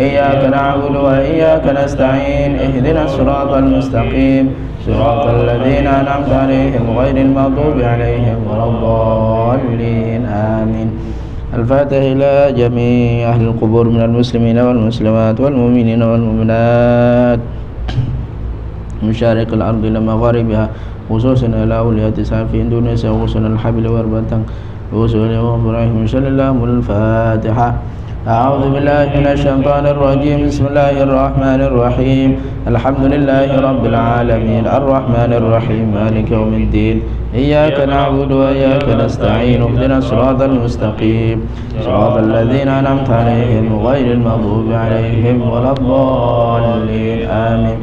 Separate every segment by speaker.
Speaker 1: إياك نعبد وإياك نستعين اهدنا الصراط المستقيم صراط الذين أنعمت عليهم غير المغضوب عليهم ولا الضالين آمين. الفاتح إلى جميع أهل القبور من المسلمين والمسلمات والمؤمنين والمؤمنات مشارق الأرض إلى مغاربها خصوصا إلى أولياء في إندونيسيا وصل الحبل واربطان وصل وإبراهيم صلى الله الفاتحة. أعوذ بالله من الشيطان الرجيم بسم الله الرحمن الرحيم الحمد لله رب العالمين الرحمن الرحيم مالك يوم الدين إياك نعبد وإياك نستعين اهدنا الصراط المستقيم صراط الذين أنعمت عليهم غير المغضوب عليهم ولا الضالين آمين.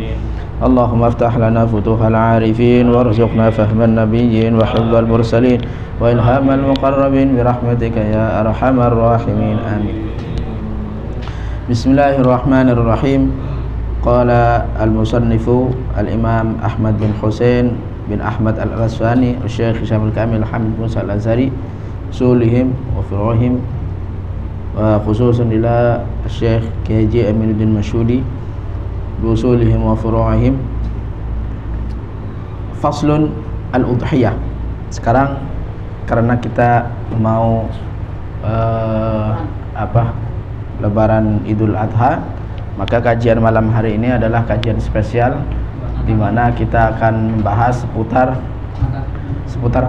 Speaker 1: اللهم افتح لنا فتوح العارفين وارزقنا فهم النبيين وحفظ المرسلين وإلهام المقربين برحمتك يا أرحم الراحمين آمين. بسم الله الرحمن الرحيم. قال المصنف الإمام أحمد بن حسين بن أحمد الأسفاني الشيخ هشام الكامل حمد موسى الأزهري أصولهم وفروعهم وخصوصا إلى الشيخ كيجي أمين الدين مشهودي بأصولهم وفروعهم. Faslun al-udhiyah. Sekarang karena kita mau Lebaran Idul Adha, maka kajian malam hari ini adalah kajian spesial di mana kita akan membahas seputar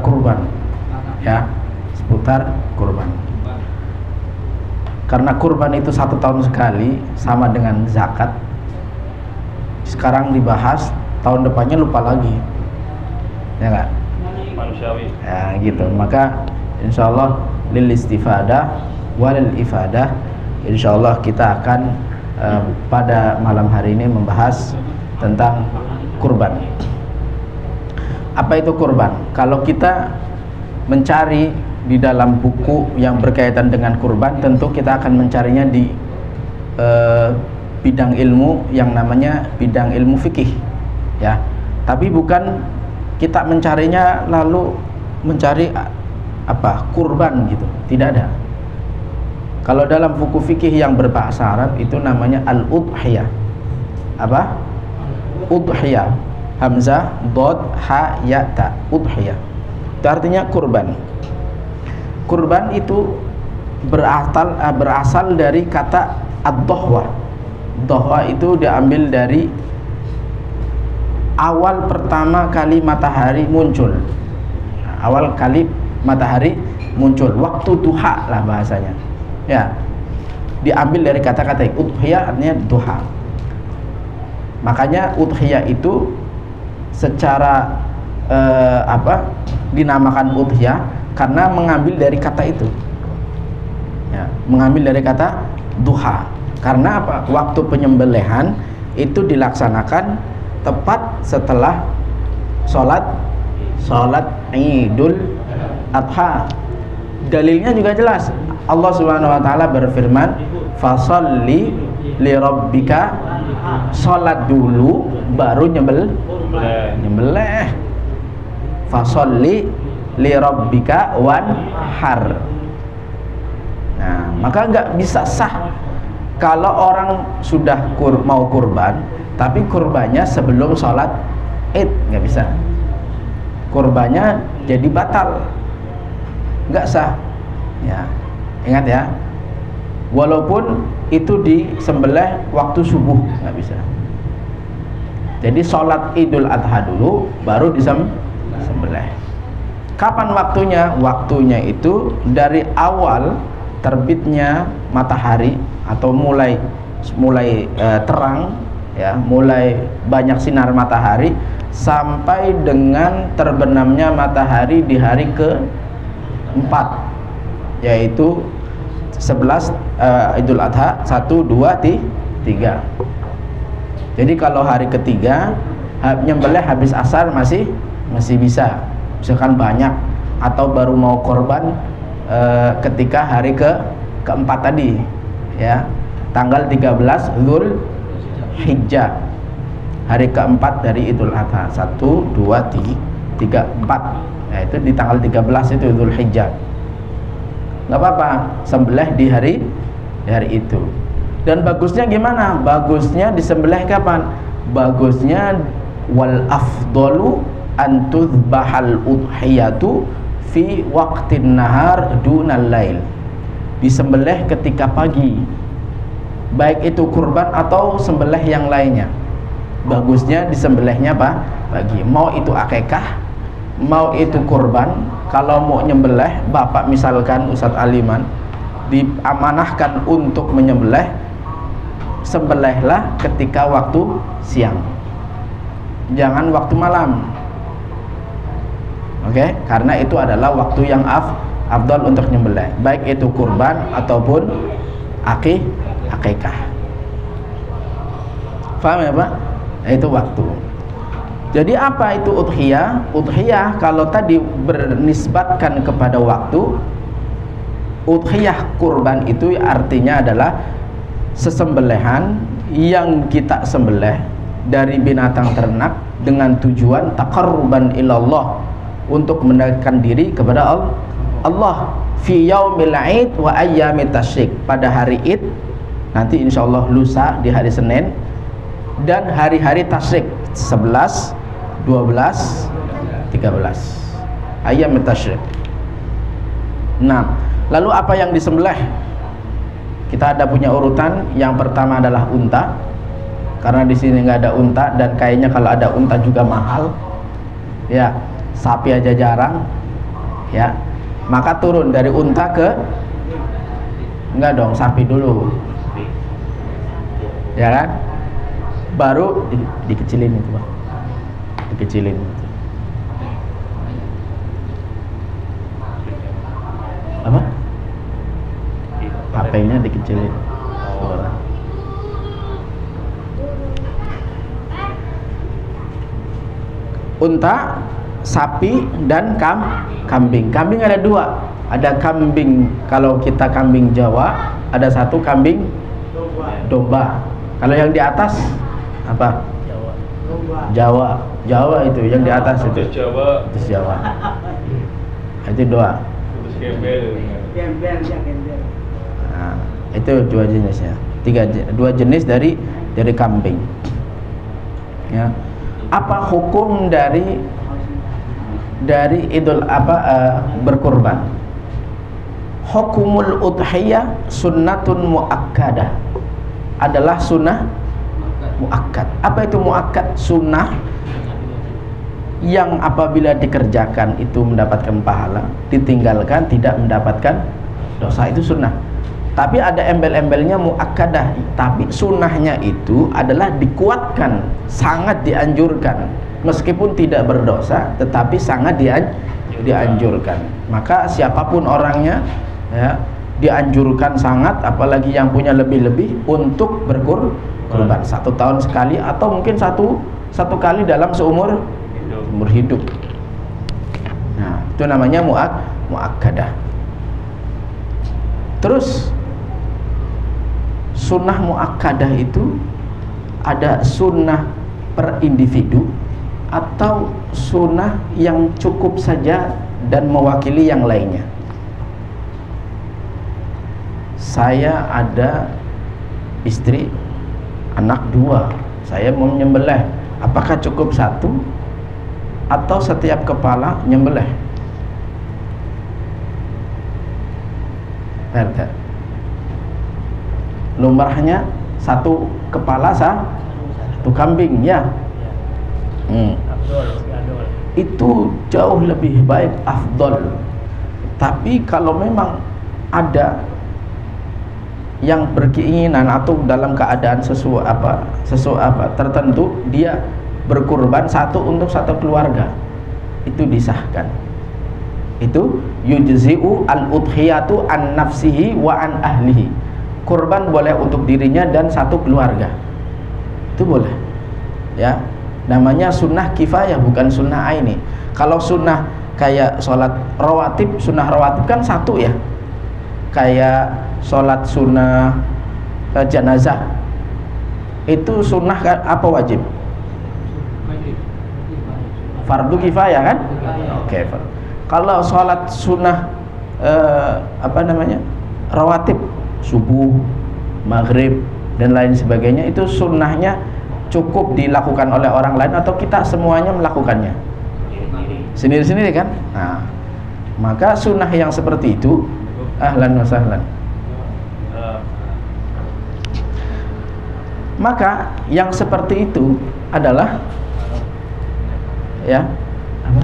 Speaker 1: kurban, ya, seputar kurban. Karena kurban itu 1 tahun sekali, sama dengan zakat. Sekarang dibahas, tahun depannya lupa lagi, ya nggak? Manusiawi. Ya gitu. Maka insya Allah lil istifadah walil ifadah, insya Allah kita akan pada malam hari ini membahas tentang kurban. Apa itu kurban? Kalau kita mencari di dalam buku yang berkaitan dengan kurban, tentu kita akan mencarinya di bidang ilmu yang namanya bidang ilmu fikih, ya. Tapi bukan kita mencarinya lalu mencari kurban gitu, tidak ada. Kalau dalam buku fikih yang berbahasa Arab itu namanya al-udhiyah. Apa? Udhiyah. Hamzah, dod, ha, ya, ta. Udhiyah. Itu artinya kurban. Kurban itu berasal dari kata ad-dohwa. Dohwa itu diambil dari awal pertama kali matahari muncul. Awal kali matahari muncul, waktu duha lah bahasanya, ya. Diambil dari kata-kata udhiyah, artinya duha. Makanya udhiyah itu secara dinamakan udhiyah karena mengambil dari kata itu, ya, mengambil dari kata duha. Karena apa? Waktu penyembelihan itu dilaksanakan tepat setelah sholat Idul Adha. Dalilnya juga jelas. Allah Subhanahu wa taala berfirman, "Fasholli li rabbika." Salat dulu baru nyembelih. Fasholli li rabbika wanhar. Nah, maka enggak bisa sah kalau orang sudah mau kurban tapi kurbannya sebelum sholat Id, nggak bisa. Kurbannya jadi batal, nggak sah, ya. Ingat ya, walaupun itu disembelih waktu subuh, nggak bisa. Jadi sholat Idul Adha dulu baru disembelih. Kapan waktunya? Waktunya itu dari awal terbitnya matahari atau mulai terang, ya, mulai banyak sinar matahari sampai dengan terbenamnya matahari di hari ke-4, yaitu 11 Idul Adha, 1, 2, 3. Jadi kalau hari ketiga nyembelih habis asar masih bisa, misalkan banyak, atau baru mau korban ketika hari keempat tadi, ya, tanggal 13 Dzulhijjah, hari keempat dari Idul Adha, 1, 2, 3, 4. Nah, itu di tanggal 13 itu Dzulhijjah. Nggak apa-apa sembelih di hari itu. Dan bagusnya gimana? Bagusnya disembelih kapan? Bagusnya wal afdalu an tudbahal udhiyatu fi waqtin nahar dunal lail. Disembelih ketika pagi, baik itu kurban atau sembelih yang lainnya. Bagusnya disembelihnya apa? Pagi. Mau itu akikah, mau itu kurban. Kalau mau nyembelih, bapak misalkan Ustadz Aliman diamanahkan untuk menyembelih, sembelihlah ketika waktu siang, jangan waktu malam. Oke, karena itu adalah waktu yang afdal untuk nyembelih, baik itu kurban ataupun akikah. Paham ya Pak? Itu waktu. Jadi apa itu udhiyah? Udhiyah kalau tadi bernisbatkan kepada waktu, udhiyah kurban itu artinya adalah sesembelihan yang kita sembelih dari binatang ternak dengan tujuan taqarruban ilallah, untuk mendekatkan diri kepada Allah fi yaumil id wa ayyamit tasyrik, pada hari id nanti insyaallah lusa di hari Senin, dan hari-hari tasyrik 11, 12, 13 ayyamit tasyrik. Nah, lalu apa yang disembelih? Kita ada punya urutan. Yang pertama adalah unta, karena di sini nggak ada unta dan kayaknya kalau ada unta juga mahal. Ya, sapi aja jarang. Ya, maka turun dari unta ke enggak dong, sapi dulu. Ya kan? Baru dikecilin itu, Pak. Dikecilin. Apa? HP-nya dikecilin. Unta, sapi, dan kambing. Kambing ada dua. Ada kambing, kalau kita kambing Jawa, ada satu kambing domba. Kalau yang di atas apa? Jawa. Jawa itu yang di atas itu.
Speaker 2: Jawa.
Speaker 1: Itu dua. Nah, itu dua jenisnya. Dua jenis dari kambing. Ya. Apa hukum dari idul berkurban? Hukumul udhiyah sunnatun muakkadah, adalah sunnah muakkad. Apa itu muakkad? Sunnah yang apabila dikerjakan itu mendapatkan pahala, ditinggalkan tidak mendapatkan dosa, itu sunnah. Tapi ada embel-embelnya muakkadah, tapi sunnahnya itu adalah dikuatkan, sangat dianjurkan, meskipun tidak berdosa tetapi sangat dianjurkan. Maka siapapun orangnya, ya, dianjurkan sangat, apalagi yang punya lebih-lebih, untuk berkurban 1 tahun sekali atau mungkin satu kali dalam seumur hidup. Nah, itu namanya muakkadah. Terus sunnah muakkadah itu ada sunnah per individu atau sunnah yang cukup saja dan mewakili yang lainnya. Saya ada istri, anak 2, saya mau menyembelih, apakah cukup 1 atau setiap kepala nyembelih? Perda. Lumrahnya 1 kepala 1 kambing, ya. Itu jauh lebih baik, afdol. Tapi kalau memang ada yang berkeinginan atau dalam keadaan sesuatu tertentu, dia berkurban 1 untuk 1 keluarga, itu disahkan. Itu yujzi'u al-udhiyatu an nafsihi wa an ahlihi. Kurban boleh untuk dirinya dan 1 keluarga, itu boleh, ya. Namanya sunnah kifayah, bukan sunnah aini. Kalau sunnah kayak sholat rawatib, sunnah rawatib kan 1 ya, kayak sholat sunnah jenazah, itu sunnah apa wajib? Fardu kifayah kan? Oke. Kalau sholat sunnah rawatib, subuh, maghrib, dan lain sebagainya, itu sunnahnya cukup dilakukan oleh orang lain atau kita semuanya melakukannya sendiri-sendiri kan? Nah, maka sunnah yang seperti itu ahlan wa sahlan. Maka yang seperti itu adalah ya apa?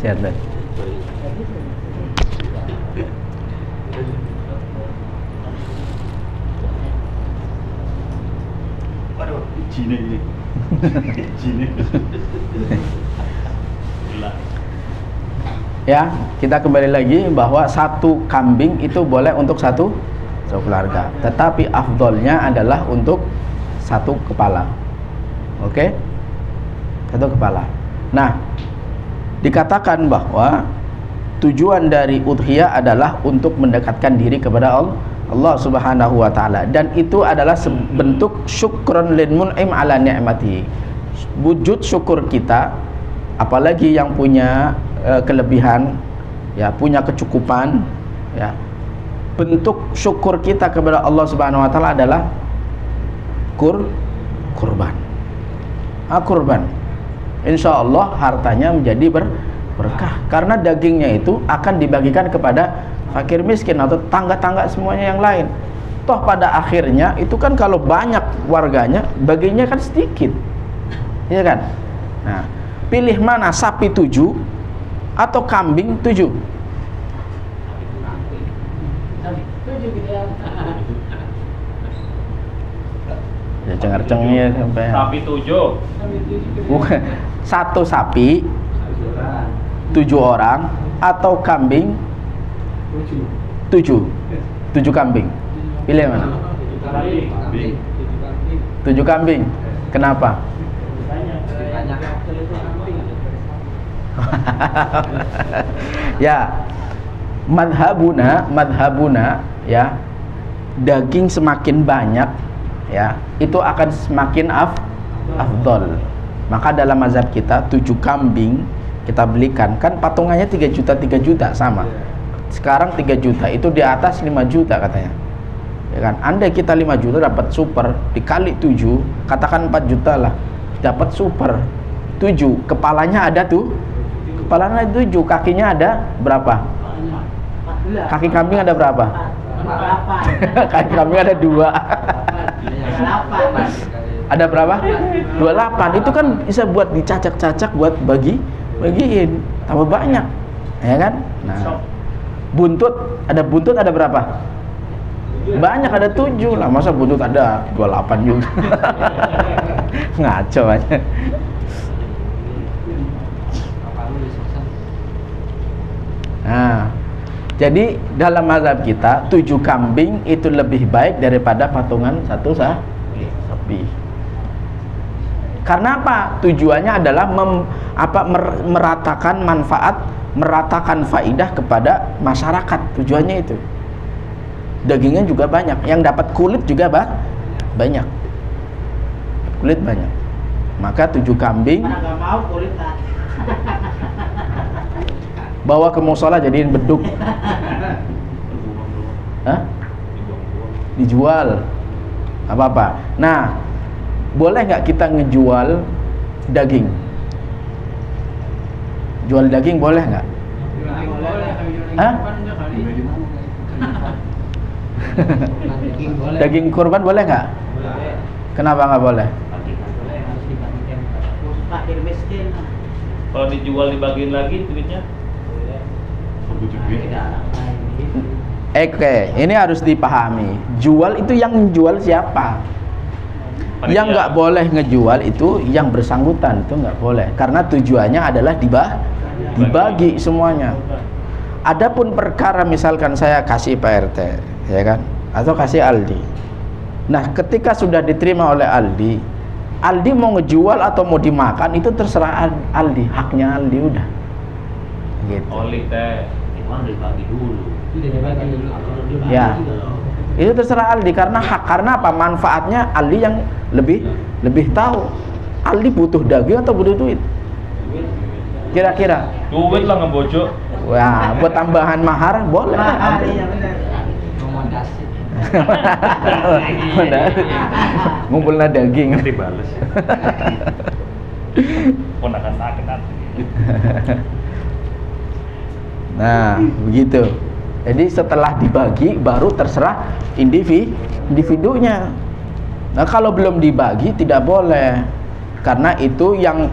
Speaker 1: Sehat banget.
Speaker 2: Waduh, Cina ini. Cina.
Speaker 1: Ya, kita kembali lagi bahwa satu kambing itu boleh untuk satu keluarga, tetapi afdolnya adalah untuk satu kepala. Oke? Satu kepala. Nah, dikatakan bahwa tujuan dari udhiyah adalah untuk mendekatkan diri kepada Allah Subhanahu wa taala, dan itu adalah bentuk syukron lil mun'im ala ni'mati. Wujud syukur kita, apalagi yang punya kelebihan, ya, punya kecukupan, ya. Bentuk syukur kita kepada Allah Subhanahu wa taala adalah kurban. Kurban. Insya Allah hartanya menjadi berkah karena dagingnya itu akan dibagikan kepada fakir miskin atau tangga-tangga semuanya yang lain. Toh pada akhirnya itu kan kalau banyak warganya baginya kan sedikit, iya kan? Nah, pilih mana, sapi 7 atau kambing 7? Ya cengar-cengir sampai.
Speaker 2: Sapi 7.
Speaker 1: Bukan, satu sapi 7 orang atau kambing 7 kambing. Pilih mana? 7 kambing. Kenapa? Ya, madhabuna ya, daging semakin banyak ya, itu akan semakin afdol. Maka dalam mazhab kita 7 kambing kita belikan, kan patungannya 3 juta sama. Sekarang 3 juta itu di atas 5 juta katanya. Ya kan? Andai kita 5 juta dapat super, dikali 7, katakan 4 juta lah, dapat super 7, kepalanya ada tuh. Kepalanya 7, kakinya ada berapa? Kaki kambing ada berapa? Kaki kambing ada 2. Ada berapa? 28. Itu kan bisa buat dicacak-cacak, buat bagiin tambah banyak, ya kan? Nah, buntut ada berapa? Banyak, ada 7 lah. Masa buntut ada 28 juga? Ngaco aja. Nah, jadi dalam mazhab kita 7 kambing itu lebih baik daripada patungan satu sapi. Karena apa? Tujuannya adalah meratakan manfaat, meratakan faidah kepada masyarakat. Tujuannya itu. Dagingnya juga banyak, yang dapat kulit juga banyak. Kulit banyak. Maka 7 kambing. Mana nggak mau kulitan. Bawa ke musola jadiin beduk. Hah? Dijual. Apa-apa. Nah, boleh nggak kita ngejual daging? Jual daging boleh nggak? Hah? Daging kurban boleh nggak? Kenapa nggak boleh?
Speaker 2: Kalau dijual dibagiin lagi duitnya?
Speaker 1: Oke, ini harus dipahami. Jual itu yang menjual siapa? Yang nggak boleh ngejual itu yang bersangkutan, itu nggak boleh. Karena tujuannya adalah dibagi semuanya. Adapun perkara misalkan saya kasih Pak RT, ya kan, atau kasih Aldi. Nah, ketika sudah diterima oleh Aldi mau ngejual atau mau dimakan itu terserah Aldi, haknya Aldi udah. Gitu.
Speaker 2: Oli teh dibagi dulu.
Speaker 1: Ya. Itu terserah ahli, karena hak, karena apa? Manfaatnya ahli yang lebih tahu. Ahli butuh daging atau butuh duit? Kira-kira?
Speaker 2: Duit lah ngebojok.
Speaker 1: Wah, buat tambahan mahar boleh.
Speaker 3: Iya benar.
Speaker 1: Ngumpulna daging.
Speaker 2: Nanti bales. Ponakan sakit hati.
Speaker 1: Nah, begitu. Jadi setelah dibagi baru terserah individunya. Nah, kalau belum dibagi tidak boleh. Karena itu yang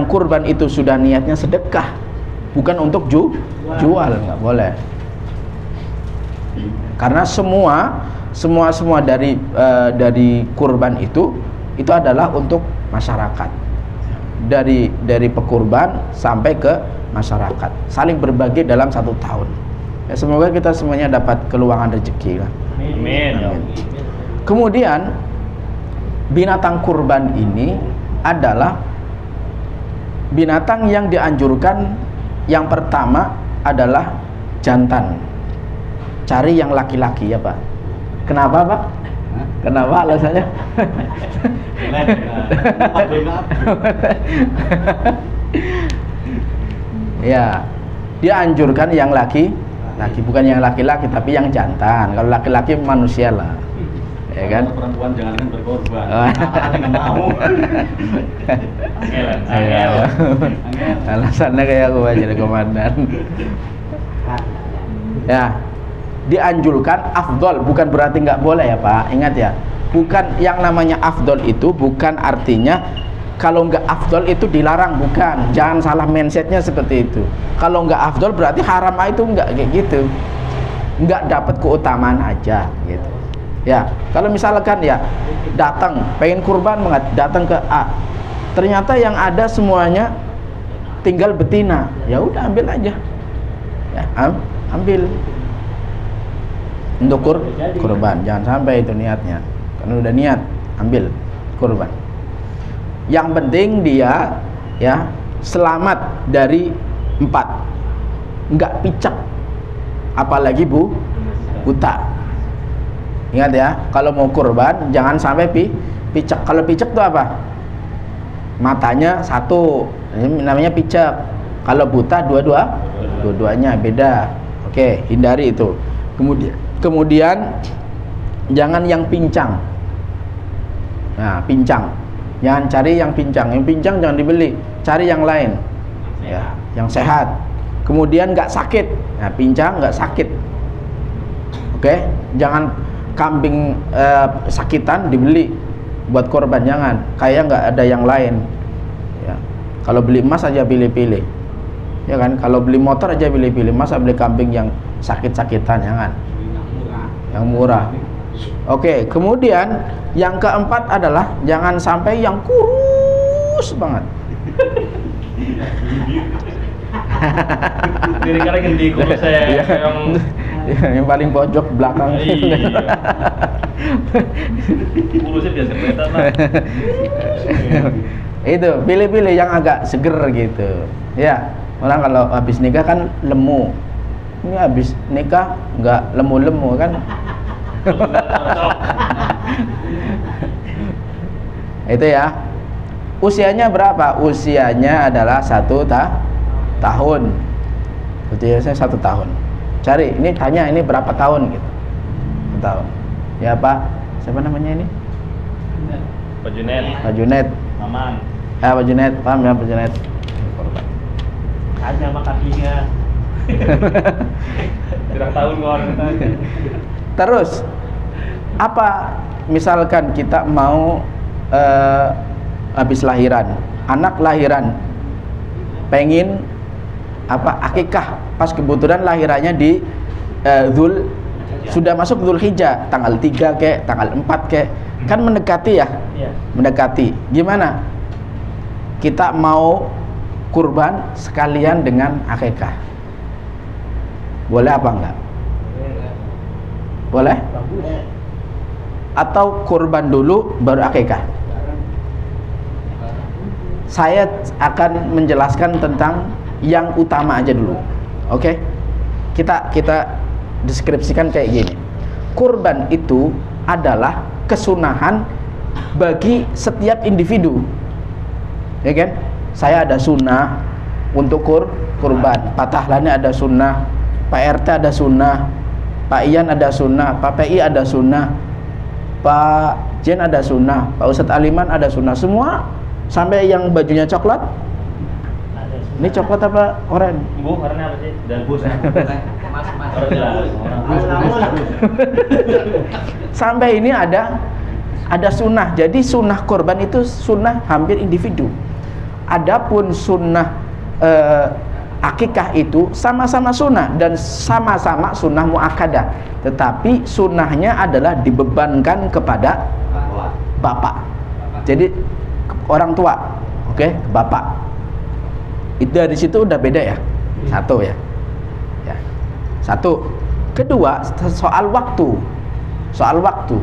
Speaker 1: kurban itu sudah niatnya sedekah, bukan untuk jual, nggak boleh. Karena semua dari kurban itu adalah untuk masyarakat. Dari pekurban sampai ke masyarakat, saling berbagi dalam 1 tahun. Ya, semoga kita semuanya dapat keluangan rezeki lah.
Speaker 2: Amin.
Speaker 1: Kemudian binatang kurban ini adalah binatang yang dianjurkan. Yang pertama adalah jantan. Cari yang laki-laki ya Pak. Kenapa Pak? Kenapa alasannya? Ya, dianjurkan yang laki, bukan yang laki-laki tapi yang jantan. Kalau laki-laki manusia lah, ya kan?
Speaker 2: Perempuan jangan berkorban.
Speaker 1: Nggak
Speaker 2: mau.
Speaker 1: Alasannya kayak aku aja jadi komandan. Ya, dianjurkan afdol, bukan berarti nggak boleh ya Pak. Ingat ya, bukan yang namanya afdol itu bukan artinya kalau nggak afdol itu dilarang, bukan. Jangan salah mindsetnya seperti itu. Kalau nggak afdol berarti haram, itu nggak kayak gitu. Nggak dapat keutamaan aja gitu. Ya, kalau misalkan ya datang pengen kurban banget, datang ke A, ternyata yang ada semuanya tinggal betina, ya udah ambil aja. Ya, ambil untuk kurban. Jangan sampai itu niatnya. Karena udah niat, ambil kurban. Yang penting dia ya selamat dari 4, nggak picak, apalagi buta. Ingat ya, kalau mau kurban jangan sampai picak. Kalau picak itu apa? Matanya 1, ini namanya picak. Kalau buta dua-duanya beda. Oke, hindari itu. Kemudian jangan yang pincang. Nah, pincang. Jangan cari yang pincang. Yang pincang jangan dibeli. Cari yang lain. Ya, yang sehat. Kemudian nggak sakit. Nah, pincang nggak sakit. Oke, jangan kambing sakitan dibeli buat korban, jangan. Kayak nggak ada yang lain. Ya. Kalau beli emas aja pilih-pilih. Ya kan? Kalau beli motor aja pilih-pilih. Masa beli kambing yang sakit-sakitan, jangan. Yang murah. Oke, kemudian yang keempat adalah jangan sampai yang kurus banget.
Speaker 2: Diri kalian ganti kurus saya
Speaker 1: yang paling pojok belakang.
Speaker 2: Kurusnya biasa kelihatan lah.
Speaker 1: Itu pilih-pilih yang agak seger gitu. Ya, orang kalau habis nikah kan lemu. Ini habis nikah nggak lemu-lemu kan? Itu ya. Usianya berapa? Usianya adalah 1 tahun. Usianya 1 tahun. Cari, ini tanya ini berapa tahun gitu. 1 tahun. Ya Pak, siapa namanya ini?
Speaker 2: Pak Junet.
Speaker 1: Pak Junet.
Speaker 2: Mamang.
Speaker 1: Pak Junet, paham ya Pak Junet?
Speaker 2: Tanya sama kakinya. Kurang tahun orang.
Speaker 1: Terus apa? Misalkan kita mau habis lahiran, anak lahiran, pengen apa akikah, pas kebetulan lahirannya di sudah masuk Dzulhijjah, tanggal 3 kek, tanggal 4 kek, kan mendekati ya, mendekati. Gimana? Kita mau kurban sekalian dengan akikah, boleh apa enggak? Boleh? Atau kurban dulu baru akikah? Saya akan menjelaskan tentang yang utama aja dulu. Oke? Kita deskripsikan kayak gini. kurban itu adalah kesunahan bagi setiap individu, ya kan? Saya ada sunnah untuk kurban, Pak Tahlani ada sunnah, Pak RT ada sunnah, Pak Ian ada sunnah, Pak PI ada sunnah, Pak Jen ada sunnah, Pak Ustadz Aliman ada sunnah. Semua, sampai yang bajunya coklat. Ini coklat apa oranye?
Speaker 2: Bu, warna apa sih? Dalbus.
Speaker 1: Sampai ini ada sunnah. Jadi sunnah kurban itu sunnah hampir individu. Adapun sunnah akikah itu sama-sama sunnah dan sama-sama sunnah muakkadah, tetapi sunnahnya adalah dibebankan kepada bapak. Jadi orang tua, oke, bapak. Itu dari situ udah beda ya. Satu ya. Ya. Satu. Kedua, soal waktu. Soal waktu.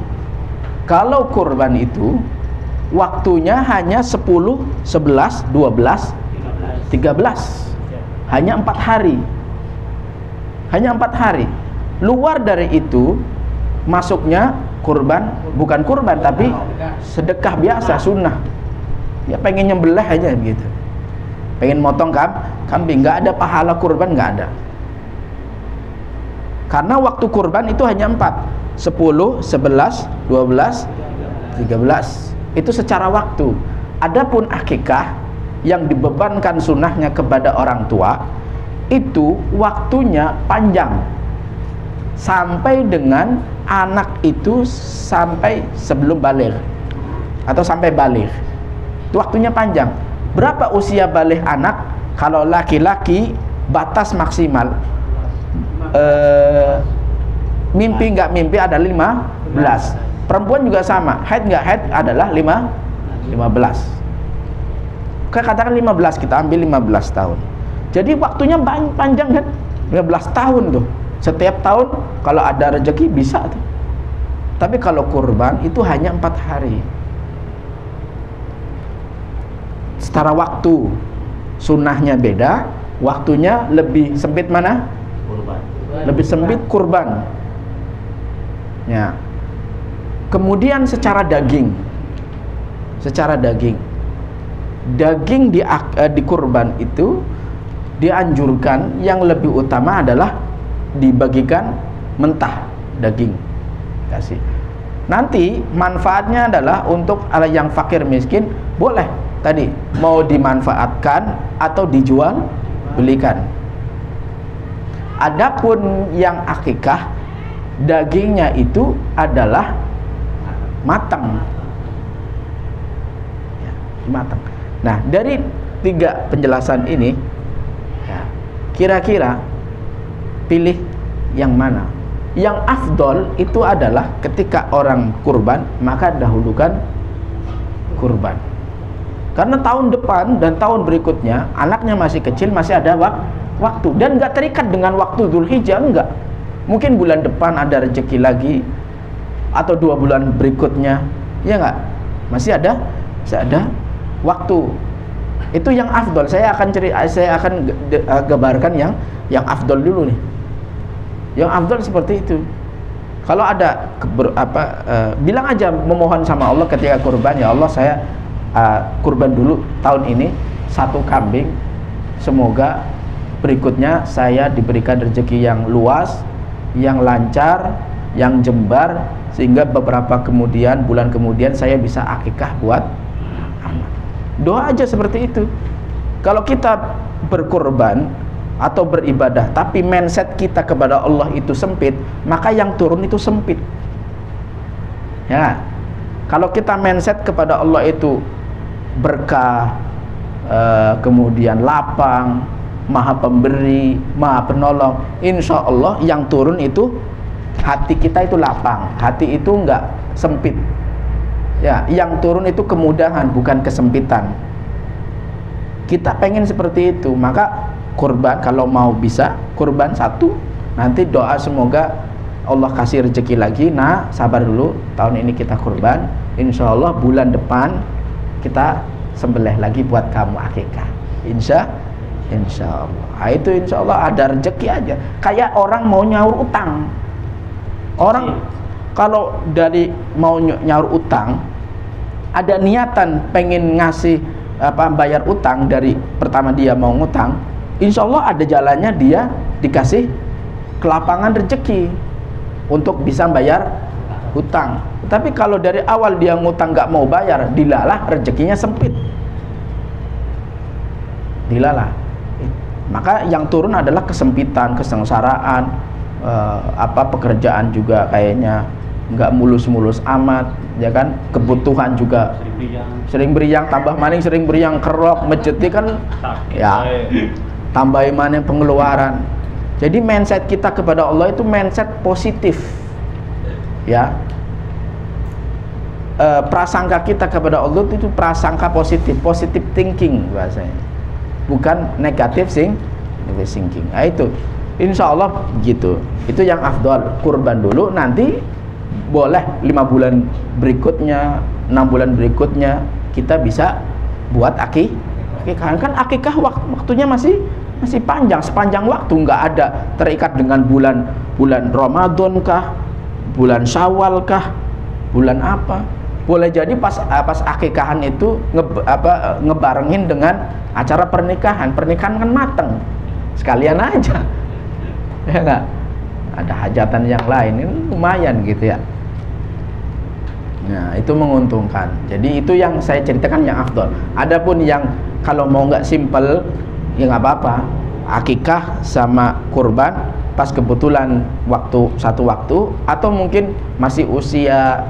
Speaker 1: Kalau kurban itu waktunya hanya 10, 11, 12, 13. Hanya 4 hari. Hanya 4 hari. Luar dari itu masuknya kurban, bukan kurban tapi sedekah biasa, sunnah. Ya pengen nyembelih aja gitu. Pengen motong kambing, nggak ada pahala kurban, nggak ada. Karena waktu kurban itu hanya 4, 10, 11, 12, 13. Itu secara waktu. Adapun akikah yang dibebankan sunnahnya kepada orang tua, itu waktunya panjang. Sampai dengan anak itu sampai sebelum baligh atau sampai baligh. Itu waktunya panjang. Berapa usia baligh anak? Kalau laki-laki batas maksimal mimpi nggak mimpi ada 15. Perempuan juga sama, haid nggak haid adalah 15. Katakan 15, kita ambil 15 tahun. Jadi waktunya panjang kan? 15 tahun tuh. Setiap tahun kalau ada rezeki bisa tuh. Tapi kalau kurban itu hanya 4 hari. Secara waktu sunnahnya beda, waktunya lebih sempit mana?
Speaker 2: Kurban.
Speaker 1: Lebih sempit kurban. Ya. Kemudian secara daging. Secara daging. Daging di kurban itu dianjurkan yang lebih utama adalah dibagikan mentah daging. Kasih. Nanti manfaatnya adalah untuk yang fakir miskin boleh tadi mau dimanfaatkan atau dijual belikan. Adapun yang akikah dagingnya itu adalah matang. Ya, matang. Nah, dari 3 penjelasan ini ya, kira-kira pilih yang mana? Yang afdol itu adalah ketika orang kurban, maka dahulukan kurban. Karena tahun depan dan tahun berikutnya anaknya masih kecil, masih ada waktu dan nggak terikat dengan waktu Dzulhijjah, enggak. Mungkin bulan depan ada rezeki lagi atau 2 bulan berikutnya, ya enggak? Masih ada waktu. Itu yang afdol. Saya akan gambarkan yang afdol dulu nih. Yang afdol seperti itu. Kalau ada bilang aja, memohon sama Allah ketika kurban, ya Allah saya kurban dulu tahun ini 1 kambing, semoga berikutnya saya diberikan rezeki yang luas, yang lancar, yang jembar, sehingga beberapa bulan kemudian saya bisa akikah buat anak. Doa aja seperti itu. Kalau kita berkurban atau beribadah tapi mindset kita kepada Allah itu sempit, maka yang turun itu sempit. Ya. Kalau kita mindset kepada Allah itu berkah, kemudian lapang, maha pemberi, maha penolong, insya Allah yang turun itu hati kita itu lapang, hati itu enggak sempit. Ya, yang turun itu kemudahan, bukan kesempitan. Kita pengen seperti itu, maka kurban kalau mau bisa kurban 1, nanti doa semoga Allah kasih rezeki lagi. Nah, sabar dulu, tahun ini kita kurban, insya Allah bulan depan kita sembelih lagi buat kamu akikah. Insya Allah. Nah, itu insya Allah ada rezeki aja. Kayak orang mau nyaur utang. Kalau dari mau nyaur utang, ada niatan pengen ngasih bayar utang dari pertama dia mau ngutang, insya Allah ada jalannya dia dikasih kelapangan rezeki untuk bisa bayar hutang. Tapi kalau dari awal dia ngutang nggak mau bayar, dilalah rezekinya sempit, dilalah. Maka yang turun adalah kesempitan, kesengsaraan, pekerjaan juga kayaknya nggak mulus-mulus amat, ya kan? Kebutuhan juga sering beriang, tambah maning sering beriang, kerok, mejeti kan, ya tambahin maning pengeluaran. Jadi mindset kita kepada Allah itu mindset positif, ya. Prasangka kita kepada Allah itu prasangka positif, positive thinking bahasanya, bukan negatif thinking. Nah, itu insya Allah gitu. Itu yang afdal, kurban dulu, nanti boleh 5 bulan berikutnya, 6 bulan berikutnya kita bisa buat akikah. Kan akikah waktunya masih panjang, sepanjang waktu, nggak ada terikat dengan bulan Ramadan kah, bulan Syawal kah, bulan apa. Boleh jadi pas akikahan itu ngebarengin dengan acara pernikahan kan mateng sekalian aja, ya nggak ada hajatan yang lain, ini lumayan gitu ya. Nah, itu menguntungkan. Jadi itu yang saya ceritakan yang afdal. Adapun yang kalau mau nggak simple, ya nggak apa-apa, akikah sama kurban pas kebetulan satu waktu, atau mungkin masih usia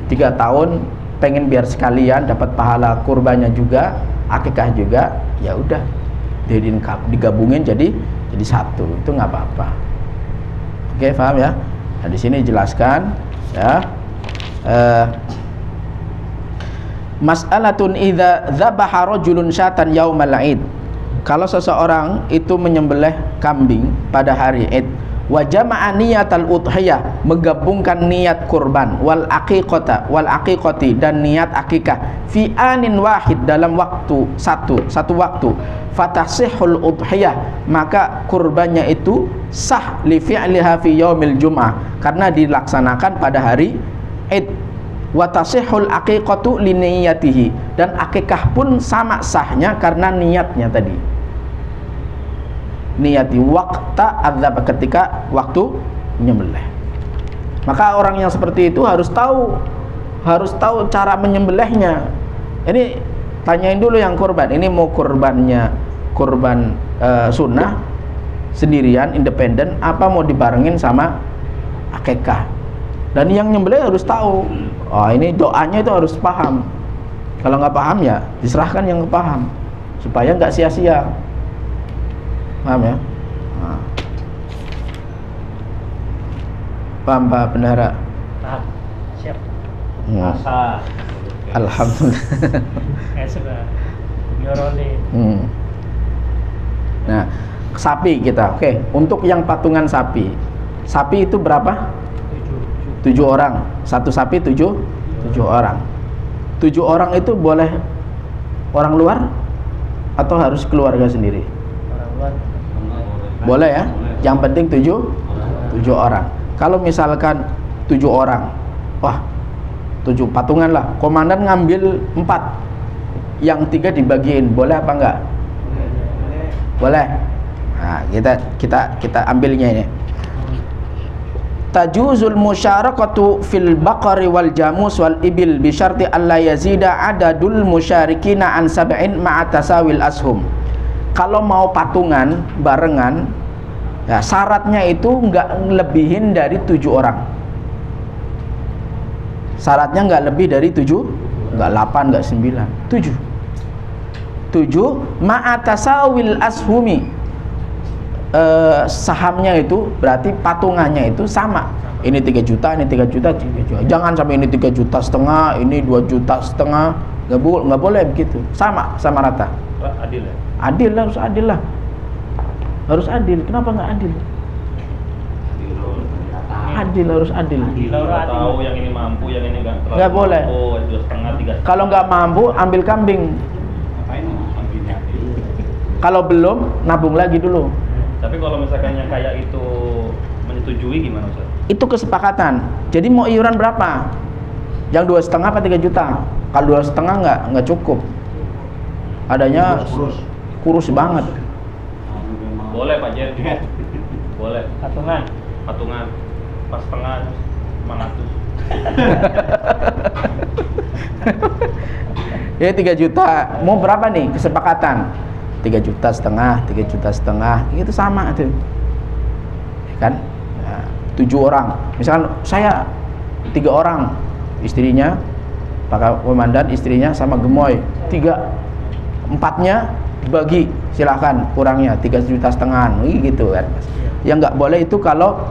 Speaker 1: 3 tahun pengen biar sekalian dapat pahala kurbannya juga, akikah juga, ya udah digabungin jadi satu, itu nggak apa-apa. Oke, paham ya? Nah, di sini jelaskan ya. Mas'alatun idza dzabaha rajulun syatan yaumal id. Kalau seseorang itu menyembelih kambing pada hari Id, wa jama'a niyatal udhiyah, menggabungkan niat kurban, wal aqiqati dan niat akikah fi anin wahid, dalam waktu satu waktu, fatasihul udhiyah, maka kurbannya itu sah li fi'liha fi yaumil jum'ah, karena dilaksanakan pada hari Id. Wa tasihul aqiqatu li niyatihi, dan akikah pun sama sahnya karena niatnya tadi. Niyati waqta adzab, ketika waktu menyembelih. Maka orang yang seperti itu harus tahu cara menyembelihnya. Ini tanyain dulu yang kurban, ini mau kurban sunnah sendirian independen, apa mau dibarengin sama akikah. Dan yang nyembelih harus tahu. Oh, ini doanya itu harus paham. Kalau nggak paham ya diserahkan yang paham, supaya nggak sia-sia. Paham ya? Nah. Paham Pak Bendahara?
Speaker 2: Paham. Siap.
Speaker 1: Masa. Alhamdulillah.
Speaker 2: Sudah. Nyoroni.
Speaker 1: Nah, sapi kita. Oke, untuk yang patungan sapi itu berapa? 7 orang. Satu sapi 7 orang. 7 orang itu boleh orang luar atau harus keluarga sendiri?
Speaker 2: Orang luar.
Speaker 1: Boleh ya? Yang penting 7 orang. Kalau misalkan 7 orang, wah 7 patungan lah, komandan ngambil 4, yang 3 dibagiin, boleh apa enggak? Boleh. Nah, kita ambilnya ini. Tajuzul musyarakatu fil baqari wal jamus wal ibil bi syarti alla yazida adadul musyarikina an sab'in ma'a tasawil ashum. Kalau mau patungan barengan, ya syaratnya itu enggak lebihin dari 7 orang. Syaratnya enggak lebih dari 7, enggak 8, enggak 9, 7 ma'a tasawil ashumi. Sahamnya itu berarti patungannya itu sama. Ini 3 juta, ini 3 juta, 3 juta. Jangan sampai ini 3,5 juta, ini 2,5 juta. Nggak boleh begitu. Sama rata.
Speaker 2: Adil ya?
Speaker 1: Adil lah, harus adil lah. Harus adil. Kenapa nggak adil? Adil, harus adil.
Speaker 2: Tahu yang ini mampu, yang ini
Speaker 1: nggak boleh.
Speaker 2: 2,5, 3.
Speaker 1: Kalau nggak mampu ambil kambing. Kalau belum nabung lagi dulu.
Speaker 2: Tapi kalau misalkan yang kayak itu menyetujui gimana Ustaz?
Speaker 1: Itu kesepakatan. Jadi mau iuran berapa? Yang 2,5 apa 3 juta? Kalau 2,5 nggak cukup. Adanya kurus banget.
Speaker 2: Boleh Pak Jen. Boleh.
Speaker 3: Patungan.
Speaker 2: Pas setengah 500.
Speaker 1: Ya 3 juta. Mau berapa nih kesepakatan? 3,5 juta, 3,5 juta. Itu sama tuh. Ya kan? Nah, 7 orang. Misalkan saya 3 orang, istrinya, Pak Komandan, istrinya sama gemoy. 4-nya dibagi, silahkan kurangnya 3,5 juta gitu kan. Yang nggak boleh itu kalau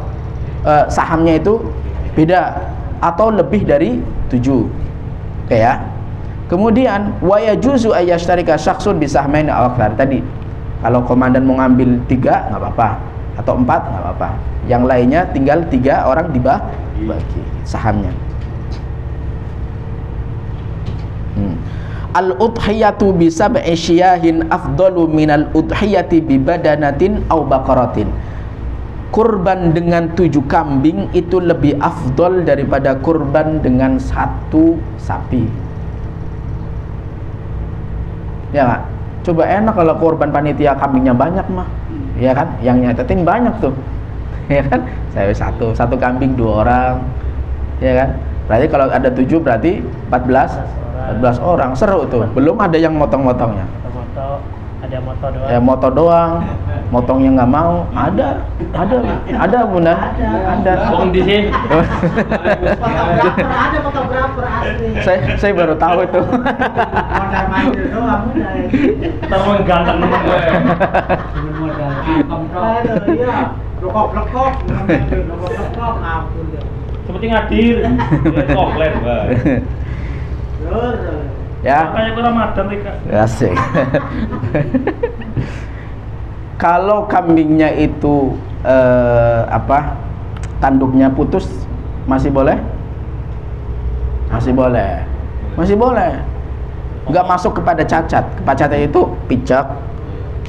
Speaker 1: sahamnya itu beda atau lebih dari 7. Oke ya. Kemudian wa yajuzu ayyashtarika syakhsun bisahmain aw akthar. Tadi kalau komandan mau ngambil 3 nggak apa-apa, atau 4 nggak apa-apa. Yang lainnya tinggal 3 orang dibagi sahamnya. Al-udhiyatu bi sab'i syiyahin afdalu minal udhiyati bi badanatin aw baqaratin. Kurban dengan 7 kambing itu lebih afdol daripada kurban dengan 1 sapi. Ya nggak? Coba enak kalau kurban panitia kambingnya banyak mah, ya kan? Yang nyatetin banyak tuh, ya kan? Saya satu kambing 2 orang, ya kan? Berarti kalau ada 7 berarti 14 orang, seru tuh. Belum ada yang motong-motongnya.
Speaker 3: Ada moto doang.
Speaker 1: Ya moto doang, motongnya nggak mau. Ada Bunda. Ada.
Speaker 2: Bohong di sini.
Speaker 3: Ada fotografer asli.
Speaker 1: Saya baru tahu itu.
Speaker 3: Modal manggil doang udah.
Speaker 2: Terus ganteng temen gue.
Speaker 3: Modal. Iya. Lekok. Lekok ampun.
Speaker 2: Seperti ngadir. Komplain, Mbak.
Speaker 1: Ya.
Speaker 2: Makanya gue Ramadan nih, Kak.
Speaker 1: Asik. Kalau kambingnya itu tanduknya putus, masih boleh? Masih boleh. Nggak masuk kepada cacat. Cacatnya itu picek,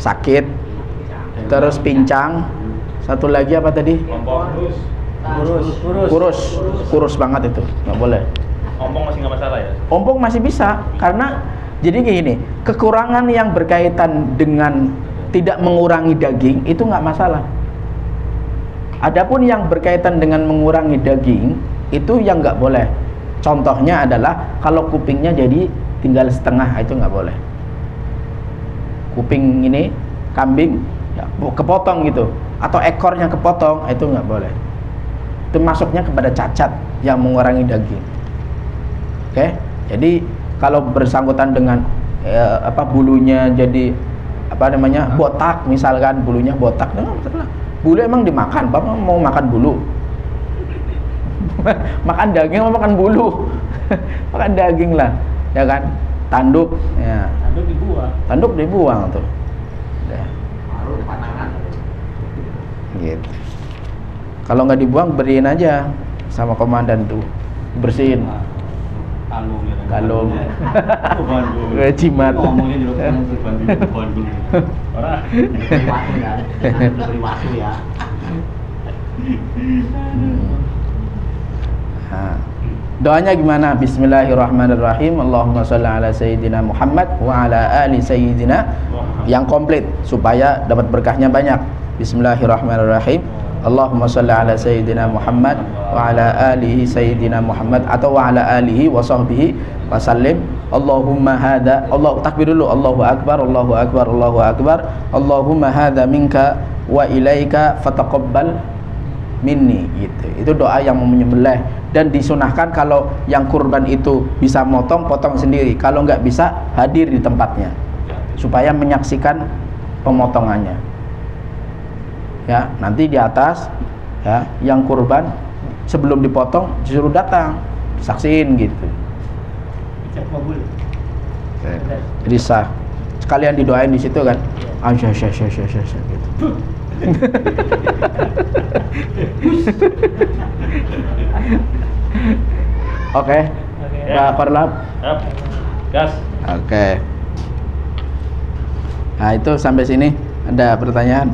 Speaker 1: sakit, terus pincang. Satu lagi apa tadi? Kurus banget itu, nggak boleh.
Speaker 2: Ompong masih nggak masalah ya?
Speaker 1: Ompong masih bisa, karena jadi gini, kekurangan yang berkaitan dengan tidak mengurangi daging itu nggak masalah. Adapun yang berkaitan dengan mengurangi daging itu yang nggak boleh. Contohnya adalah kalau kupingnya jadi tinggal setengah, itu nggak boleh. Kuping ini kambing ya, kepotong gitu, atau ekornya kepotong, itu nggak boleh. Itu masuknya kepada cacat yang mengurangi daging. Oke, jadi kalau bersangkutan dengan bulunya jadi botak, misalkan bulunya botak, enggak masalah. Bulu emang dimakan, Bapak mau makan bulu? Makan daging mau makan bulu? Makan daging lah, ya kan? Tanduk, ya. Tanduk dibuang tuh. Ya. Gitu. Kalau nggak dibuang, beriin aja sama komandan tuh, bersihin. Kalung. Cimat.
Speaker 2: Ngomongnya juga kan Bandung. Orang. Beri waktu ya.
Speaker 1: Doanya gimana? Bismillahirrahmanirrahim. Allahumma sholli ala sayyidina Muhammad wa ala ali sayyidina, yang komplit supaya dapat berkahnya banyak. Bismillahirrahmanirrahim. Allahumma sholli ala sayyidina Muhammad wa ala alihi sayyidina Muhammad, atau wa ala alihi wa sahbihi wa sallim. Allahumma hadha, Allah takbir dulu, Allahu akbar, Allahu akbar, Allahu akbar. Allahumma hadha minka wa ilaika fataqabbal minni, gitu. Itu doa yang menyembelih, dan disunahkan kalau yang kurban itu bisa potong sendiri. Kalau nggak bisa, hadir di tempatnya supaya menyaksikan pemotongannya. Ya, nanti di atas ya, yang kurban sebelum dipotong disuruh datang saksiin gitu. Jadi sah. Sekalian didoain di situ kan. Gitu. Oke. Pak Korlap.
Speaker 2: Gas.
Speaker 1: Oke. Nah, itu sampai sini. Ada pertanyaan?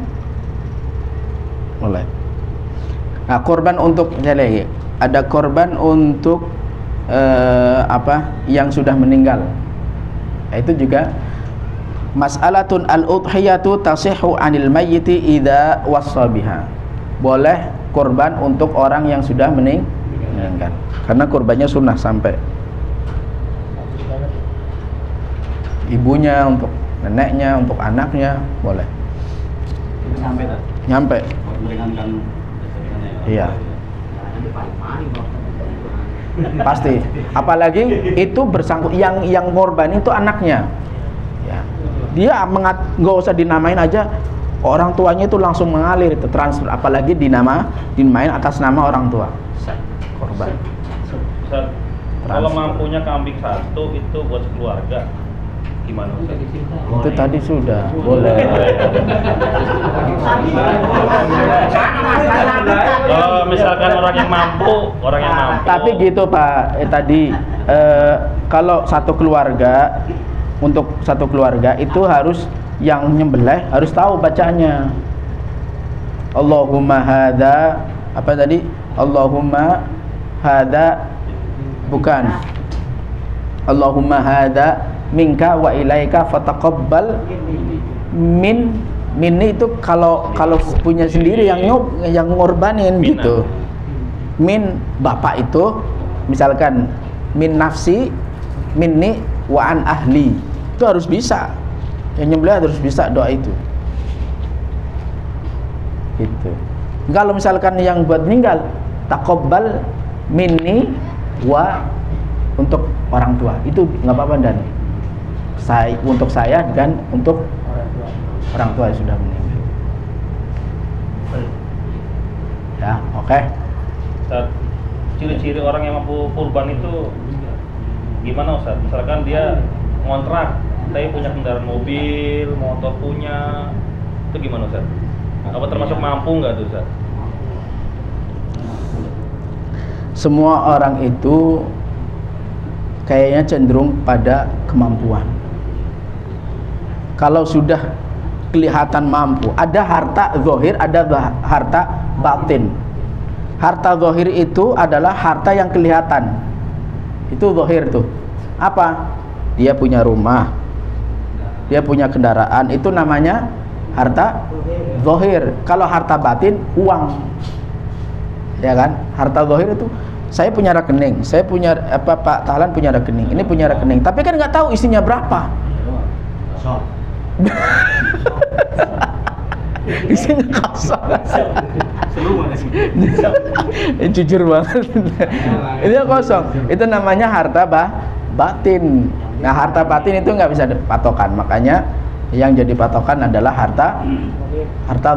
Speaker 1: Mulai. Nah, korban untuk lagi ada korban untuk yang sudah meninggal. Itu juga mas'alatun al-udhiyatu tasihhu 'anil mayyiti idza wassa biha. Boleh korban untuk orang yang sudah meninggal. Karena korbannya sunnah sampai ibunya, untuk neneknya, untuk anaknya boleh.
Speaker 2: Sampai tak?
Speaker 1: Nyampe.
Speaker 2: Meringankan.
Speaker 1: Iya. Pasti. Apalagi itu bersangkut yang korban itu anaknya. Ya. Dia nggak usah dinamain aja, orang tuanya itu langsung mengalir itu transfer, apalagi dinamain atas nama orang tua. Korban.
Speaker 4: Ustaz, kalau mampunya kambing satu itu buat keluarga gimana Ustaz?
Speaker 1: Itu tadi sudah boleh.
Speaker 4: Kalau misalkan orang yang mampu.
Speaker 1: Tapi gitu Pak, tadi kalau satu keluarga, untuk satu keluarga itu harus yang nyembelih harus tahu bacaannya. Allahumma hadza apa tadi? Allahumma hadza bukan. Allahumma hadza minka wa ilaika fataqabbal min itu kalau punya sendiri yang ngorbanin gitu. Min bapak itu misalkan min nafsi minni wa an ahli, itu harus bisa, yang nyembelih harus bisa doa itu gitu. Kalau misalkan yang buat meninggal taqabbal minni wa untuk orang tua, itu nggak apa-apa, dan untuk saya dan untuk orang tua yang sudah meninggal. Ya, oke.
Speaker 4: Ustaz, ciri-ciri orang yang mampu kurban itu gimana Ustaz? Misalkan dia ngontrak, tapi punya kendaraan mobil, motor punya, itu gimana Ustaz? Apa termasuk mampu nggak tuh Ustaz?
Speaker 1: Semua orang itu kayaknya cenderung pada kemampuan. Kalau sudah kelihatan mampu, ada harta zahir, ada harta batin. Harta zahir itu adalah harta yang kelihatan. Itu zahir tuh. Apa? Dia punya rumah, dia punya kendaraan, itu namanya harta zahir. Kalau harta batin, uang. Ya kan? Harta zahir itu saya punya rekening, saya punya Pak Tahlan punya rekening, ini punya rekening, tapi kan nggak tahu isinya berapa. Isinya kosong. Jujur banget. Itu kosong. Itu namanya harta batin. Nah, harta batin itu nggak bisa patokan. Makanya yang jadi patokan adalah harta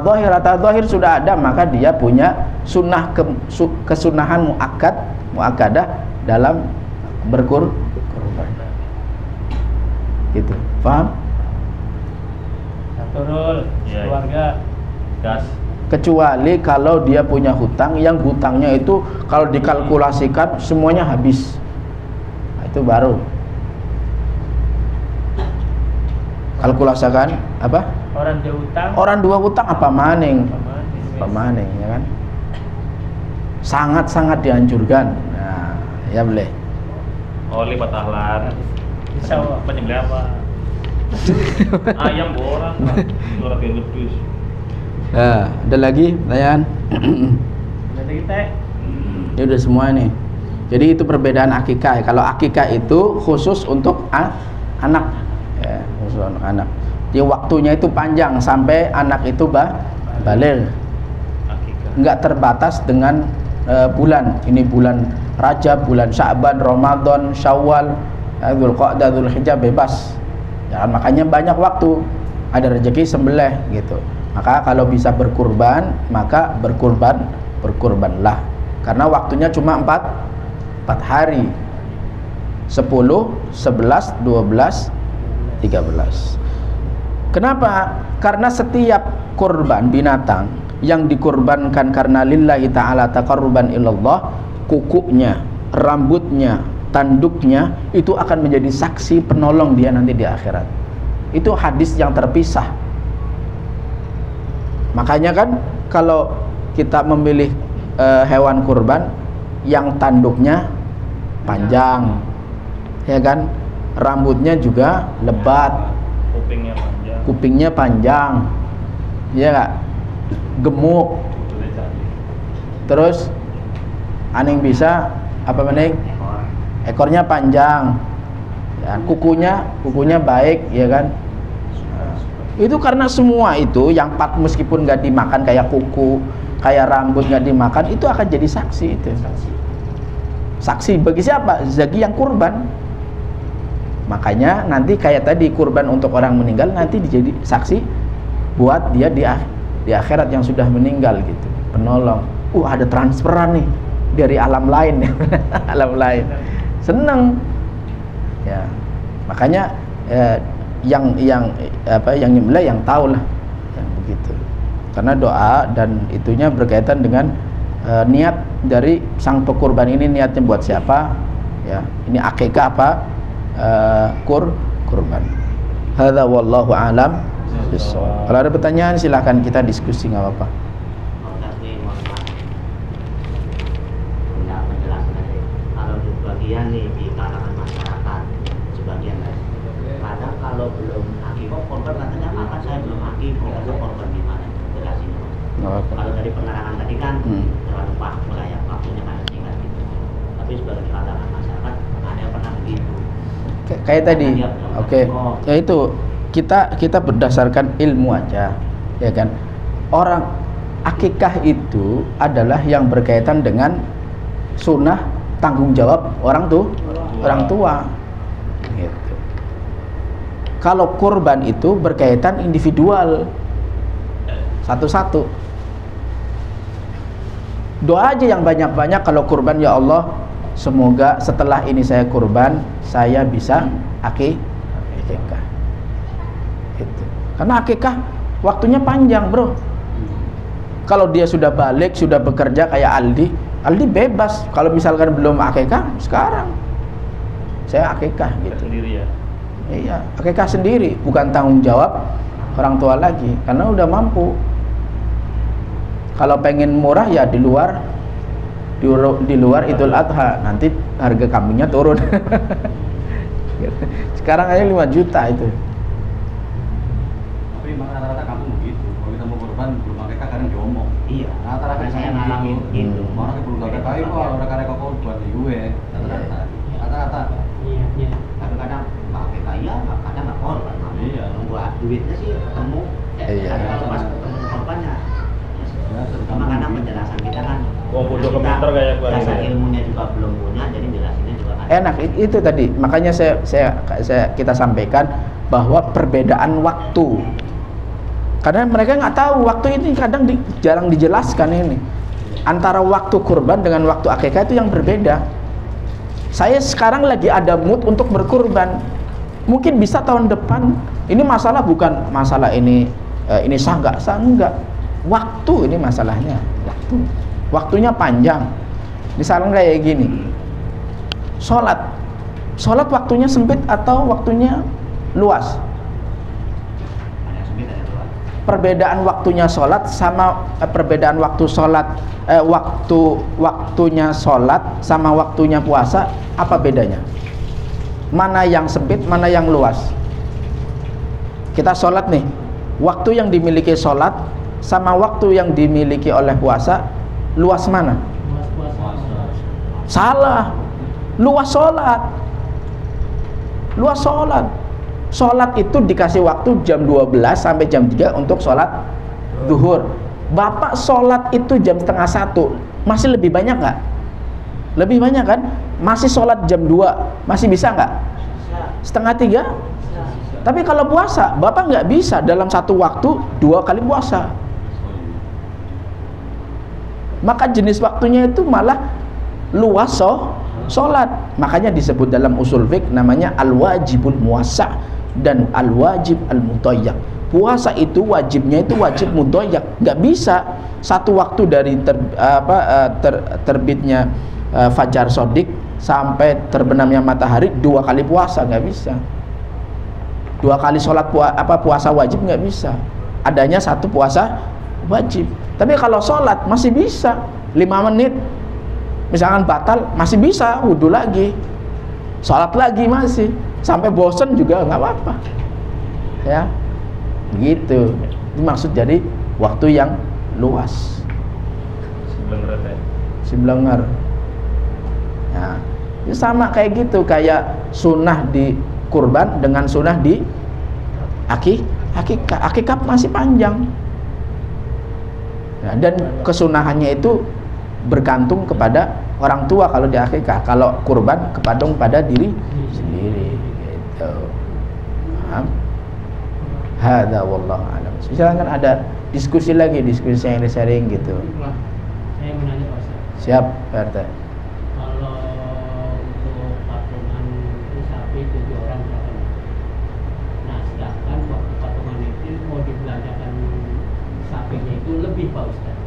Speaker 1: zahir. Harta zahir sudah ada, maka dia punya sunnah kesunahan muakkadah dalam berkurban. Gitu. Paham?
Speaker 3: Turul, keluarga
Speaker 4: Gas.
Speaker 1: Kecuali kalau dia punya hutang, yang hutangnya itu kalau dikalkulasikan semuanya habis, nah, itu baru kalkulasikan apa? Orang dua hutang apa maning, ya kan? Sangat dianjurkan. Nah, ya boleh.
Speaker 4: Oli Pak Tahlan. Bisa penyembelih apa? Ayam borang, suara kayak lebih.
Speaker 1: Nah, ada lagi pertanyaan? Ya udah semua nih. Jadi itu perbedaan akikah. Kalau akikah itu khusus untuk anak, ya, khusus untuk anak. Jadi waktunya itu panjang sampai anak itu balik. Nggak terbatas dengan bulan. Ini bulan Rajab, bulan Sya'ban, Ramadan, Syawal, Dzulqa'dah, Dzulhijjah, bebas. Ya, makanya banyak waktu, ada rezeki sembelih gitu. Maka kalau bisa berkurban, maka berkurbanlah. Karena waktunya cuma 4 hari. 10, 11, 12, 13. Kenapa? Karena setiap kurban binatang yang dikurbankan karena lillahi ta'ala taqarruban ilallah, kukunya, rambutnya, tanduknya itu akan menjadi saksi penolong dia nanti di akhirat. Itu hadis yang terpisah. Makanya kan kalau kita memilih hewan kurban yang tanduknya panjang, ya kan, rambutnya juga lebat, kupingnya panjang, ya nggak, gemuk, terus aning bisa apa mening, ekornya panjang, ya, kukunya baik, ya kan. Itu karena semua itu yang meskipun nggak dimakan, kayak kuku, kayak rambut nggak dimakan, itu akan jadi saksi. Itu saksi bagi siapa? Bagi yang kurban. Makanya nanti kayak tadi kurban untuk orang meninggal nanti dijadi saksi buat dia di akhirat yang sudah meninggal gitu, penolong. Ada transferan nih dari alam lain. Alam lain seneng ya. Makanya yang nyembelih yang tahu lah yang begitu, karena doa dan itunya berkaitan dengan niat dari sang pekurban ini, niatnya buat siapa ya, ini akikah apa kurban. Hadza wallahu alam bissawab. Kalau ada pertanyaan silahkan kita diskusi, nggak apa-apa.
Speaker 5: Kalau sebagian nih di kalangan masyarakat, sebagian kadang kalau belum akikoh korban katanya apa, saya belum akikoh, itu korban gimana jelasin. Kalau dari penerangan tadi kan terlalu waktunya kan singkat gitu. Tapi sebagai kalangan masyarakat ada yang pernah begitu.
Speaker 1: Kayak tadi, oke. Ya itu kita berdasarkan ilmu aja, ya kan. Orang akikah itu adalah yang berkaitan dengan sunnah tanggung jawab orang tua. Gitu. Kalau kurban itu berkaitan individual, satu-satu. Doa aja yang banyak-banyak kalau kurban, ya Allah, semoga setelah ini saya kurban, saya bisa akikah. Gitu. Karena akikah waktunya panjang, bro. Kalau dia sudah balik, sudah bekerja kayak Aldi bebas. Kalau misalkan belum akikah, sekarang saya akikah gitu.
Speaker 4: Sendiri ya.
Speaker 1: Iya, akikah sendiri, bukan tanggung jawab orang tua lagi, karena udah mampu. Kalau pengen murah ya di luar Idul Adha, nanti harga kambingnya turun. Sekarang aja 5 juta itu.
Speaker 2: Tapi memang rata-rata kampung begitu. Kalau kita mau kurban belum akikah kadang diomong.
Speaker 5: Iya.
Speaker 2: Rata-rata
Speaker 5: saya ngalamin gitu.
Speaker 2: Orang yang belum akikah itu orang karek korban gue. Rata-rata.
Speaker 3: Iya.
Speaker 5: Tapi kadang akikah iya, kadang nggak korban.
Speaker 2: Iya.
Speaker 5: Nunggu duitnya sih ketemu.
Speaker 1: Iya.
Speaker 5: Kalau pas ketemu korbannya. Sama kadang penjelasan kita kan.
Speaker 4: Bodoh komputer kayak gua.
Speaker 5: Dasar ilmunya juga belum punya, jadi jelasinnya juga kan.
Speaker 1: Enak itu tadi. Makanya kita sampaikan bahwa perbedaan waktu. Karena mereka nggak tahu waktu ini kadang jarang dijelaskan ini. Antara waktu kurban dengan waktu akikah itu yang berbeda. Saya sekarang lagi ada mood untuk berkurban. Mungkin bisa tahun depan. Ini masalah bukan masalah ini sah nggak sah, enggak. Waktu ini masalahnya. Waktunya panjang. Misalnya kayak gini. Sholat waktunya sempit atau waktunya luas?
Speaker 5: Ada sempit, ada luas.
Speaker 1: Perbedaan waktunya sholat sama perbedaan waktu sholat waktunya sholat sama waktunya puasa, apa bedanya? Mana yang sempit, mana yang luas? Kita sholat nih, waktu yang dimiliki sholat sama waktu yang dimiliki oleh puasa, luas mana? Salah. Luas sholat. Sholat itu dikasih waktu jam 12 sampai jam 3 untuk sholat zuhur. Bapak sholat itu jam setengah 1, masih lebih banyak nggak? Lebih banyak kan? Masih sholat jam 2, masih bisa nggak? Setengah 3? Tapi kalau puasa, Bapak nggak bisa dalam satu waktu 2 kali puasa. Maka jenis waktunya itu malah luas sholat. Makanya disebut dalam usul fiqh namanya al-wajibul muwassa' dan al-wajib al-mudayyak. Puasa itu wajibnya itu wajib mudayyak. Nggak bisa satu waktu dari terbitnya fajar sodik sampai terbenamnya matahari 2 kali puasa, nggak bisa. 2 kali sholat puasa wajib nggak bisa. Adanya satu puasa wajib. Tapi kalau sholat masih bisa 5 menit misalkan batal, masih bisa wudhu lagi, sholat lagi masih, sampai bosen juga nggak apa-apa ya, gitu. Itu maksud jadi waktu yang luas. Siblengar ya, itu sama kayak gitu, kayak sunnah di kurban dengan sunnah di akikah masih panjang ya, dan kesunahannya itu bergantung kepada orang tua kalau di akikah, kalau kurban kepatung pada diri sendiri gitu. Hadza wallahu a'lam. Silakan ada diskusi lagi, diskusi yang sharing gitu.
Speaker 6: Saya mau nanya Pak Ustaz.
Speaker 1: Siap, Pak RT.
Speaker 6: Kalau untuk patungan itu sapi 7 orang misalkan. Nah, sedangkan waktu patungan itu mau dibelanjakan sapinya itu lebih Pak Ustaz.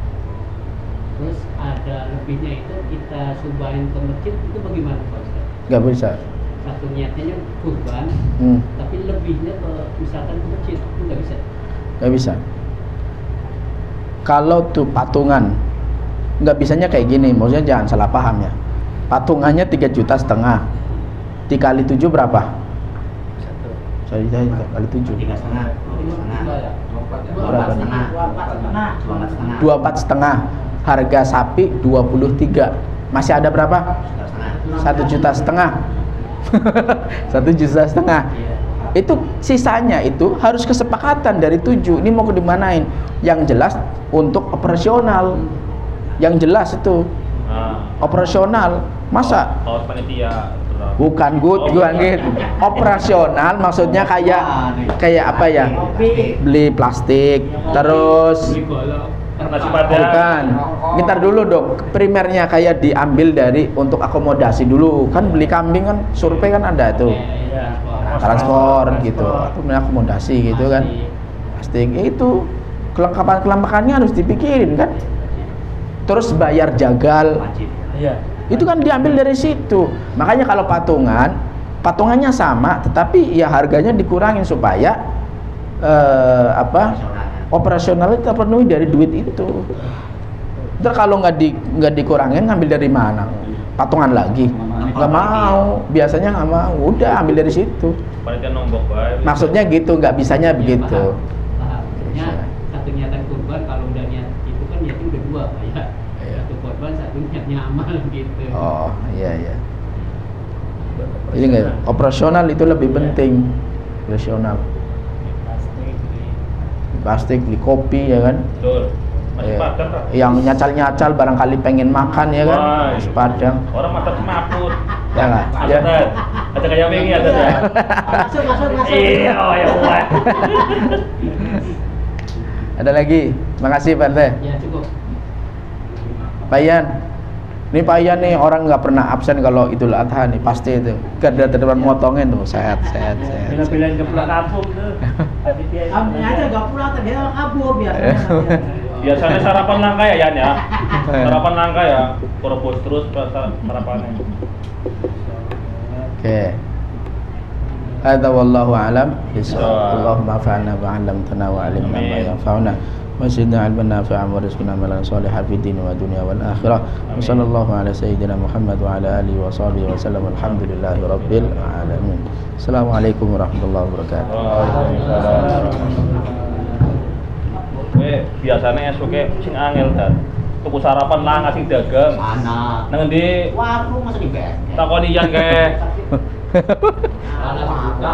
Speaker 6: Terus ada lebihnya itu kita subahin ke masjid, itu bagaimana Pak Ustaz?
Speaker 1: Gak bisa.
Speaker 6: Satu niatnya kurban, tapi lebihnya ke misalkan ke masjid, itu nggak bisa.
Speaker 1: Gak bisa. Kalau tuh patungan, nggak bisanya kayak gini, maksudnya jangan salah paham ya. Patungannya 3,5 juta, dikali 7 berapa? 1 kali 7 24,5. Harga sapi 23. Masih ada berapa? 1,5 juta. 1,5 juta. Itu sisanya itu harus kesepakatan dari 7. Ini mau dimanain? Yang jelas untuk operasional. Yang jelas itu operasional. Masa?
Speaker 4: Kalau panitia
Speaker 1: Bukan good. Operasional maksudnya kayak apa ya? Beli plastik, terus
Speaker 4: nasi padang.
Speaker 1: bukan. Ntar dulu dong. Primernya kayak diambil dari untuk akomodasi dulu. Kan beli kambing kan survei kan ada itu. Transport gitu, atau akomodasi gitu kan. Plastik itu kelengkapannya harus dipikirin kan. Terus bayar jagal. Itu kan diambil dari situ. Makanya kalau patungannya sama, tetapi ya harganya dikurangin supaya operasional itu terpenuhi dari duit itu. Ntar kalau nggak dikurangin, ngambil dari mana? Patungan lagi? Nggak mau. Biasanya nggak mau. Udah ambil dari situ.
Speaker 4: Panitia nombok baik.
Speaker 1: Maksudnya gitu, nggak bisanya begitu.
Speaker 6: Maksudnya satu niatan kurban, kalau udah niat itu kan niatnya udah 2 Pak ya. Satu kurban, satu niatnya amal gitu.
Speaker 1: Oh iya. Jadi nggak, operasional itu lebih penting. Operasional. Plastik, beli kopi ya kan.
Speaker 4: Betul. Masih padang kan?
Speaker 1: Yang nyacal barangkali pengen makan ya kan. Masih padang.
Speaker 4: Orang makan semaput.
Speaker 1: Ya nggak? Ya.
Speaker 4: Ada kayak wingi ada ya.
Speaker 3: Masuk.
Speaker 4: Iya, ya buat.
Speaker 1: Ada lagi. Makasih Pak RT.
Speaker 6: Ya cukup.
Speaker 1: Pak Ian. Ini Pak Ian nih orang nggak pernah absen kalau Idul Adha nih, pasti itu. Garda terdepan motongin tuh, sehat.
Speaker 3: Bila-bila ke pulang kampung tuh. Kami aja gak pulang, tadi orang kabur biasanya.
Speaker 4: Biasanya sarapan langka ya Yan ya. Sarapan langka ya. Korobos terus sarapannya.
Speaker 1: Oke. Hadza wallahu a'lam. Allahumma fa'alna ba'allamtana wa 'allimna ma yanfa'una. Wa zidna 'ilman nafi'an wa rizqna amalan shalihan fid din wa dunya wal akhirah. Wa sallallahu ala sayyidina Muhammad wa ala alihi wa sahbihi wa sallam. Alhamdulillahi rabbil alamin. Assalamualaikum warahmatullahi wabarakatuh.
Speaker 4: Biasanya esok sing angel kan. Tuku sarapan lah ngasih dagang.
Speaker 5: Mana?
Speaker 4: Nang ndi?
Speaker 5: Warung masa di bed.
Speaker 4: Takoni Yan kae.